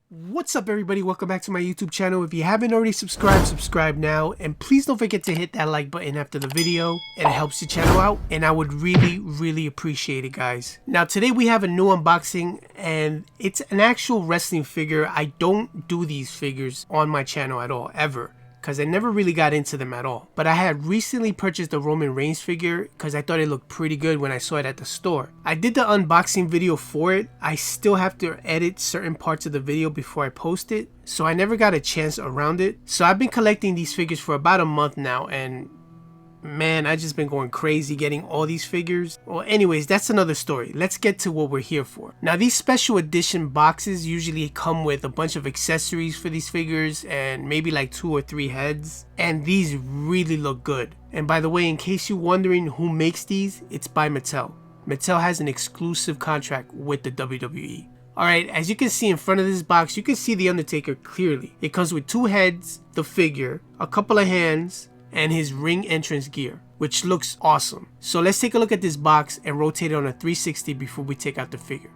What's up everybody, welcome back to my YouTube channel. If you haven't already subscribed, subscribe now, and please don't forget to hit that like button after the video. It helps the channel out and I would really appreciate it, guys. Now today we have a new unboxing and it's an actual wrestling figure. I don't do these figures on my channel at all, ever, because I never really got into them at all. But I had recently purchased a Roman Reigns figure because I thought it looked pretty good when I saw it at the store. I did the unboxing video for it. I still have to edit certain parts of the video before I post it, so I never got a chance around it. So I've been collecting these figures for about a month now, and man, I've just been going crazy getting all these figures. Well, anyways, that's another story. Let's get to what we're here for. Now, these special edition boxes usually come with a bunch of accessories for these figures and maybe like 2 or 3 heads. And these really look good. And by the way, in case you're wondering who makes these, it's by Mattel. Mattel has an exclusive contract with the WWE. Alright, as you can see in front of this box, you can see the Undertaker clearly. It comes with 2 heads, the figure, a couple of hands, and his ring entrance gear, which looks awesome. So let's take a look at this box and rotate it on a 360 before we take out the figure.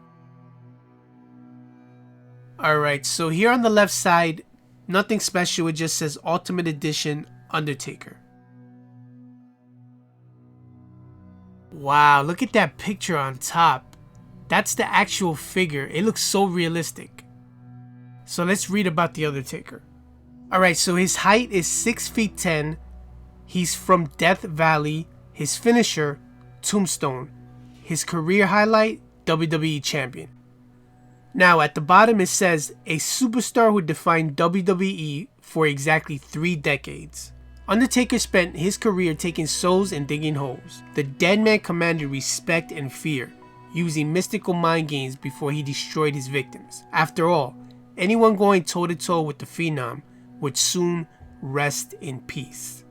Alright, so here on the left side, nothing special, it just says Ultimate Edition Undertaker. Wow, look at that picture on top. That's the actual figure. It looks so realistic. So let's read about the Undertaker. Alright, so his height is 6 feet 10. He's from Death Valley. His finisher, Tombstone. His career highlight, WWE Champion. Now at the bottom it says, a superstar who defined WWE for exactly 3 decades. Undertaker spent his career taking souls and digging holes. The dead man commanded respect and fear, using mystical mind games before he destroyed his victims. After all, anyone going toe-to-toe with the Phenom would soon rest in peace.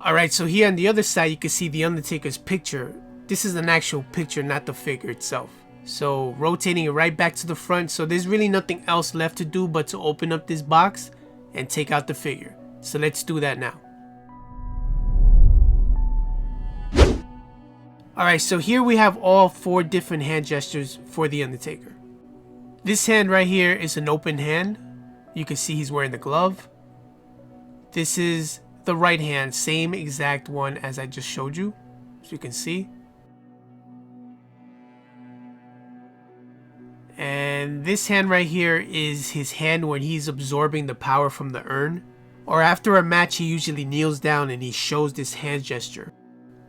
Alright, so here on the other side you can see the Undertaker's picture. This is an actual picture, not the figure itself. So rotating it right back to the front, so there's really nothing else left to do but to open up this box and take out the figure. So let's do that now. Alright, so here we have all 4 different hand gestures for the Undertaker. This hand right here is an open hand. You can see he's wearing the glove. This is the right hand, same exact one as I just showed you, as you can see. And this hand right here is his hand when he's absorbing the power from the urn. Or after a match he usually kneels down and he shows this hand gesture.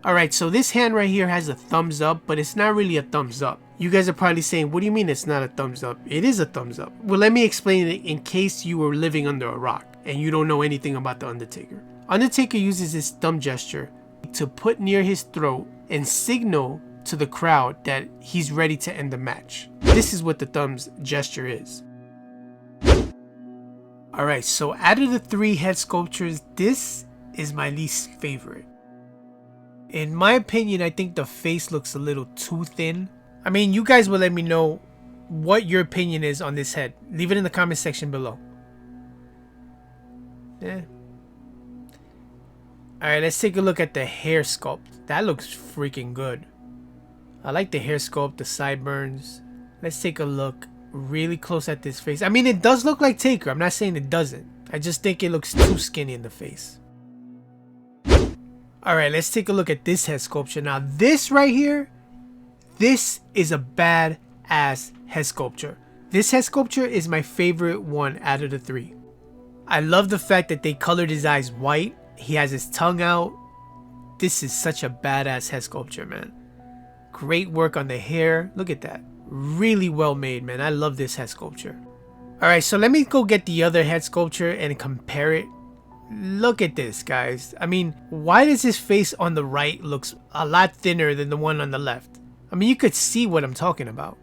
Alright, so this hand right here has a thumbs up, but it's not really a thumbs up. You guys are probably saying, what do you mean it's not a thumbs up? It is a thumbs up. Well, let me explain it in case you were living under a rock and you don't know anything about the Undertaker. Undertaker uses his thumb gesture to put near his throat and signal to the crowd that he's ready to end the match. This is what the thumbs gesture is. Alright, so out of the 3 head sculptures, this is my least favorite. In my opinion, I think the face looks a little too thin. I mean, you guys will let me know what your opinion is on this head. Leave it in the comment section below. Alright, let's take a look at the hair sculpt. That looks freaking good. I like the hair sculpt, the sideburns. Let's take a look really close at this face. I mean, it does look like Taker. I'm not saying it doesn't. I just think it looks too skinny in the face. Alright, let's take a look at this head sculpture. Now, this right here, this is a bad-ass head sculpture. This head sculpture is my favorite one out of the 3. I love the fact that they colored his eyes white. He has his tongue out. This is such a badass head sculpture, man. Great work on the hair. Look at that. Really well made, man. I love this head sculpture. Alright, so let me go get the other head sculpture and compare it. Look at this, guys. I mean, why does his face on the right looks a lot thinner than the one on the left? I mean, you could see what I'm talking about.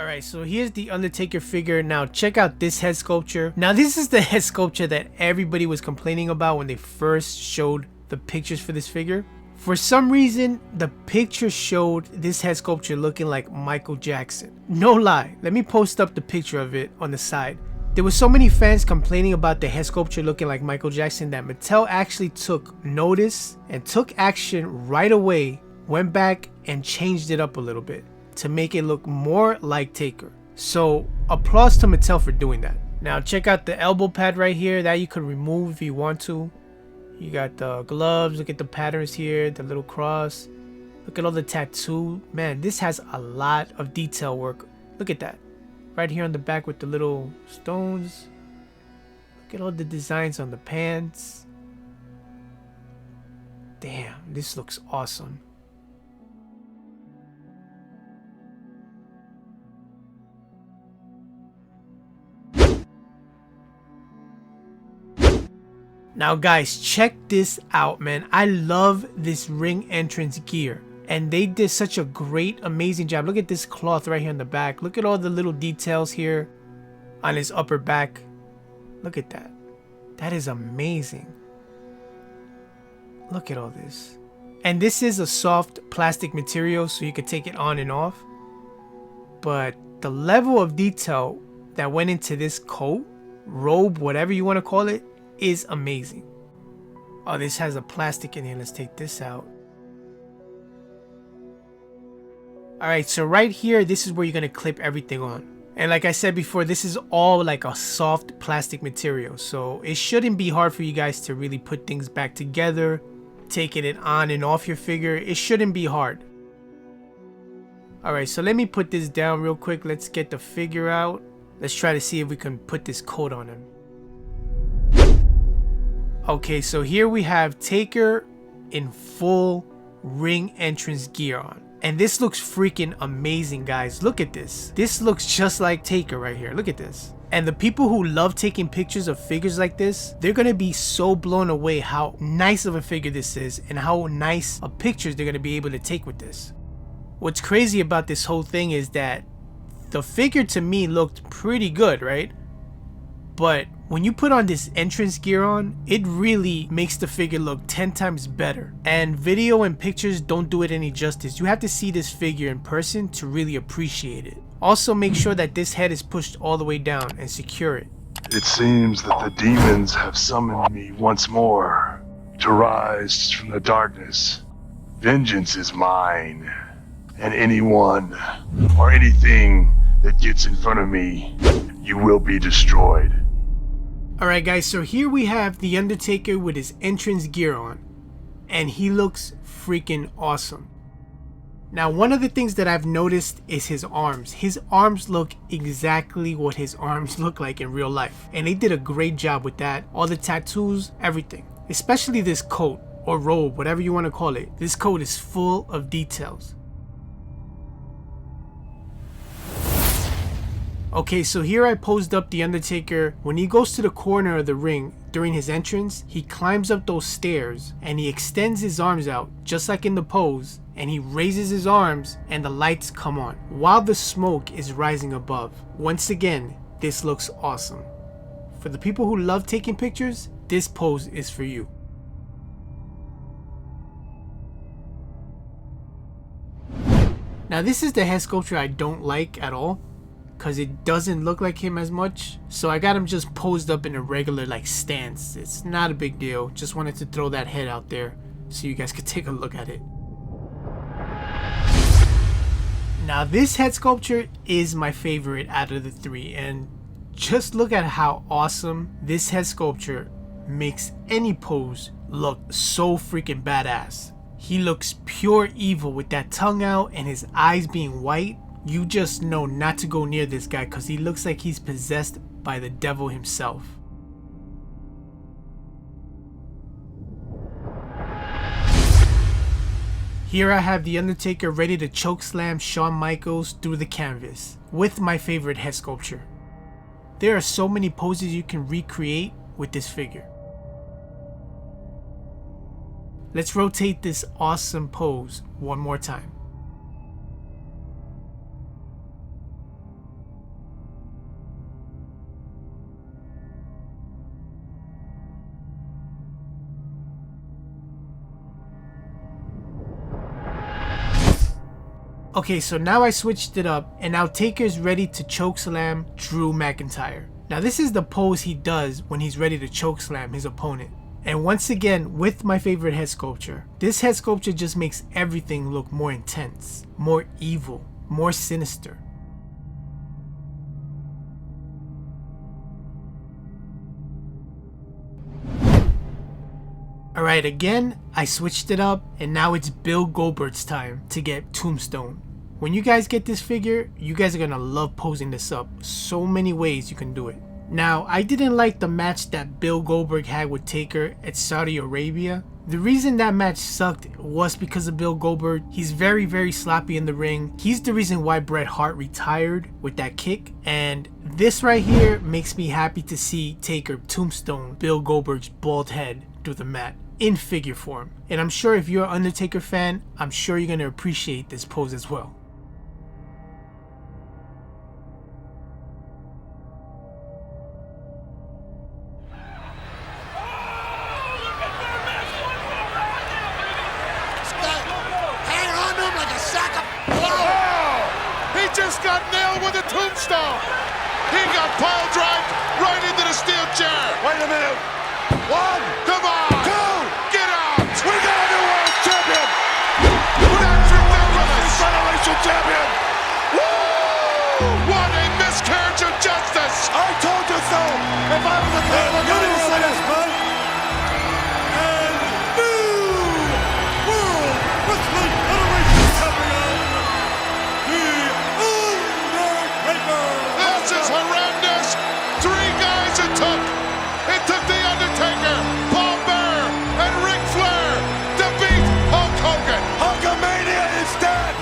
Alright, so here's the Undertaker figure. Now check out this head sculpture. Now this is the head sculpture that everybody was complaining about when they first showed the pictures for this figure. For some reason, the picture showed this head sculpture looking like Michael Jackson. No lie, let me post up the picture of it on the side. There were so many fans complaining about the head sculpture looking like Michael Jackson that Mattel actually took notice and took action right away, went back and changed it up a little bit to make it look more like Taker. So applause to Mattel for doing that. Now check out the elbow pad right here that you could remove if you want to. You got the gloves, look at the patterns here, the little cross. Look at all the tattoo. Man, this has a lot of detail work. Look at that. Right here on the back with the little stones. Look at all the designs on the pants. Damn, this looks awesome. Now guys, check this out, man. I love this ring entrance gear. And they did such a great, amazing job. Look at this cloth right here in the back. Look at all the little details here on his upper back. Look at that. That is amazing. Look at all this. And this is a soft plastic material, so you could take it on and off. But the level of detail that went into this coat, robe, whatever you want to call it, is amazing. Oh, this has a plastic in here. Let's take this out. Alright, so right here, this is where you're going to clip everything on. And like I said before, this is all like a soft plastic material. So it shouldn't be hard for you guys to really put things back together, taking it on and off your figure. It shouldn't be hard. Alright, so let me put this down real quick. Let's get the figure out. Let's try to see if we can put this coat on him. Okay, so here we have Taker in full ring entrance gear on. And this looks freaking amazing, guys. Look at this. This looks just like Taker right here. Look at this. And the people who love taking pictures of figures like this, they're going to be so blown away how nice of a figure this is and how nice of pictures they're going to be able to take with this. What's crazy about this whole thing is that the figure to me looked pretty good, right? But when you put on this entrance gear on, it really makes the figure look 10 times better. And video and pictures don't do it any justice. You have to see this figure in person to really appreciate it. Also, make sure that this head is pushed all the way down and secure it. It seems that the demons have summoned me once more to rise from the darkness. Vengeance is mine, and anyone or anything that gets in front of me, you will be destroyed. Alright guys, so here we have the Undertaker with his entrance gear on, and he looks freaking awesome. Now one of the things that I've noticed is his arms. His arms look exactly what his arms look like in real life, and they did a great job with that. All the tattoos, everything. Especially this coat or robe, whatever you want to call it. This coat is full of details. Okay, so here I posed up the Undertaker. When he goes to the corner of the ring during his entrance, he climbs up those stairs and he extends his arms out just like in the pose, and he raises his arms and the lights come on while the smoke is rising above. Once again, this looks awesome. For the people who love taking pictures, this pose is for you. Now this is the head sculpture I don't like at all, because it doesn't look like him as much. So I got him just posed up in a regular like stance. It's not a big deal. Just wanted to throw that head out there so you guys could take a look at it. Now this head sculpture is my favorite out of the three, and just look at how awesome this head sculpture makes any pose look so freaking badass. He looks pure evil with that tongue out and his eyes being white. You just know not to go near this guy because he looks like he's possessed by the devil himself. Here I have the Undertaker ready to chokeslam Shawn Michaels through the canvas with my favorite head sculpture. There are so many poses you can recreate with this figure. Let's rotate this awesome pose one more time. Okay, so now I switched it up, and now Taker's ready to chokeslam Drew McIntyre. Now this is the pose he does when he's ready to chokeslam his opponent. And once again, with my favorite head sculpture, this head sculpture just makes everything look more intense, more evil, more sinister. Alright, again, I switched it up, and now it's Bill Goldberg's time to get Tombstone. When you guys get this figure, you guys are gonna love posing this up. So many ways you can do it. Now, I didn't like the match that Bill Goldberg had with Taker at Saudi Arabia. The reason that match sucked was because of Bill Goldberg. He's very sloppy in the ring. He's the reason why Bret Hart retired with that kick. And this right here makes me happy to see Taker Tombstone Bill Goldberg's bald head through the mat in figure form. And I'm sure if you're an Undertaker fan, I'm sure you're going to appreciate this pose as well. Just got nailed with a tombstone. He got pile drived right into the steel chair. Wait a minute. 1, Come on. 2, Get out. we got a new world champion. Patrick Nicholas. Federation champion. What a miscarriage of justice. I told you so. If I was a fan, I'm going to say this, man. And new world wrestling federation champion, the Undertaker. This is horrendous. 3 guys it took. It took the Undertaker, Paul Bearer, and Ric Flair to beat Hulk Hogan. Hulkamania is dead.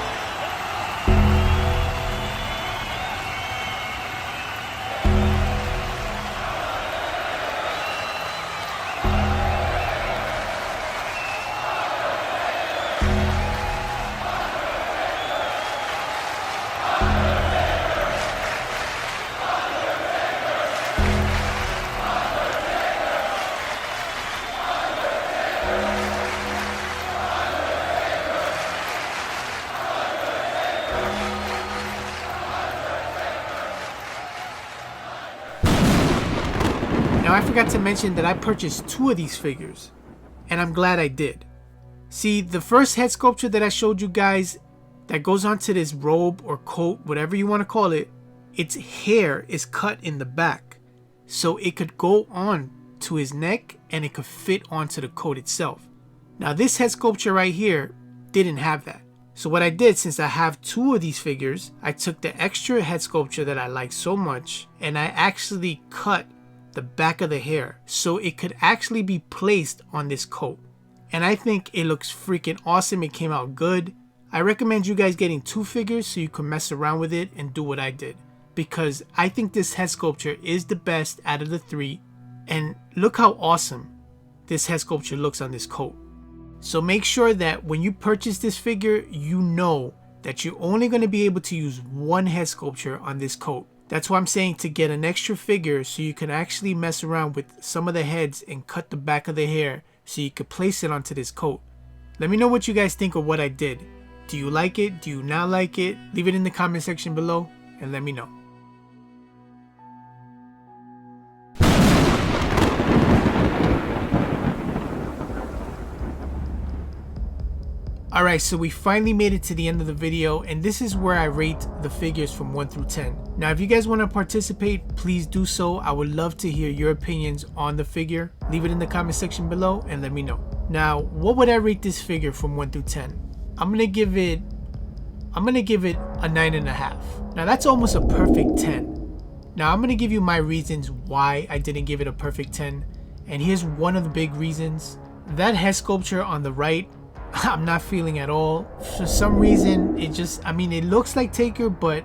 Now I forgot to mention that I purchased 2 of these figures, and I'm glad I did. See, the first head sculpture that I showed you guys that goes onto this robe or coat, whatever you want to call it, its hair is cut in the back, so it could go on to his neck and it could fit onto the coat itself. Now this head sculpture right here didn't have that. So what I did, since I have 2 of these figures, I took the extra head sculpture that I like so much and I actually cut the back of the hair so it could actually be placed on this coat. And I think it looks freaking awesome. It came out good. I recommend you guys getting 2 figures so you can mess around with it and do what I did, because I think this head sculpture is the best out of the 3. And look how awesome this head sculpture looks on this coat. So make sure that when you purchase this figure, you know that you're only going to be able to use 1 head sculpture on this coat. That's why I'm saying to get an extra figure so you can actually mess around with some of the heads and cut the back of the hair so you could place it onto this coat. Let me know what you guys think of what I did. Do you like it? Do you not like it? Leave it in the comment section below and let me know. Alright, so we finally made it to the end of the video, and this is where I rate the figures from 1 through 10. Now if you guys want to participate, please do so. I would love to hear your opinions on the figure. Leave it in the comment section below and let me know. Now, what would I rate this figure from 1 through 10? I'm gonna give it a 9.5. Now that's almost a perfect 10. Now I'm gonna give you my reasons why I didn't give it a perfect 10, and here's one of the big reasons. That head sculpture on the right, I'm not feeling at all. For some reason, it looks like Taker, but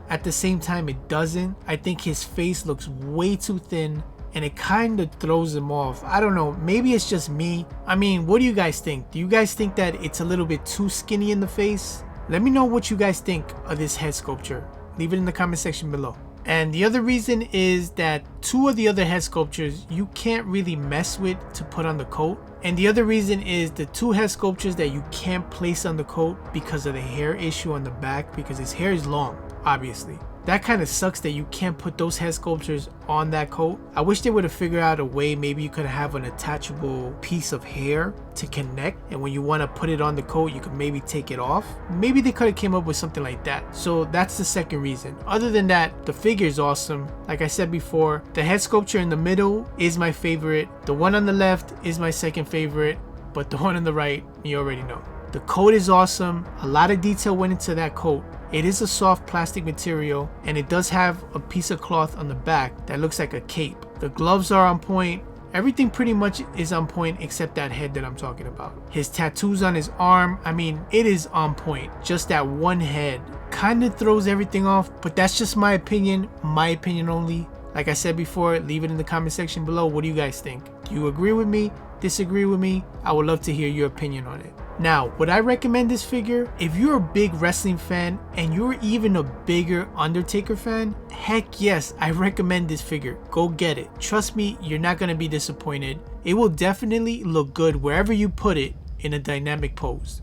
at the same time it doesn't. I think his face looks way too thin and it kind of throws him off. I don't know, maybe it's just me. I mean, what do you guys think? Do you guys think that it's a little bit too skinny in the face? Let me know what you guys think of this head sculpture. Leave it in the comment section below. And the other reason is that 2 of the other head sculptures you can't really mess with to put on the coat. And the other reason is the 2 head sculptures that you can't place on the coat because of the hair issue on the back, because his hair is long, obviously. That kind of sucks that you can't put those head sculptures on that coat. I wish they would have figured out a way, maybe you could have an attachable piece of hair to connect, and when you want to put it on the coat, you could maybe take it off. Maybe they could have came up with something like that. So that's the second reason. Other than that, the figure is awesome. Like I said before, the head sculpture in the middle is my favorite. The one on the left is my second favorite, but the one on the right, you already know. The coat is awesome. A lot of detail went into that coat. It is a soft plastic material, and it does have a piece of cloth on the back that looks like a cape. The gloves are on point. Everything pretty much is on point except that head that I'm talking about. His tattoos on his arm, I mean, it is on point. Just that one head kind of throws everything off, but that's just my opinion only. Like I said before, leave it in the comment section below. What do you guys think? Do you agree with me? Disagree with me? I would love to hear your opinion on it. Now, would I recommend this figure? If you're a big wrestling fan and you're even a bigger Undertaker fan, heck yes, I recommend this figure. Go get it. Trust me, you're not going to be disappointed. It will definitely look good wherever you put it in a dynamic pose.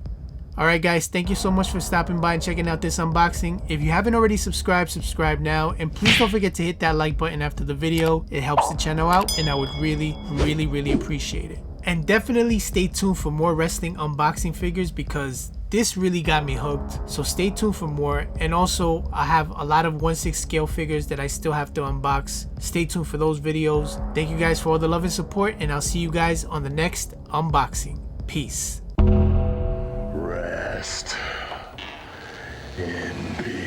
Alright guys, thank you so much for stopping by and checking out this unboxing. If you haven't already subscribed, subscribe now. And please don't forget to hit that like button after the video. It helps the channel out and I would really appreciate it. And definitely stay tuned for more wrestling unboxing figures because this really got me hooked. So stay tuned for more. And also, I have a lot of 1/6 scale figures that I still have to unbox. Stay tuned for those videos. Thank you guys for all the love and support, and I'll see you guys on the next unboxing. Peace. Rest in peace.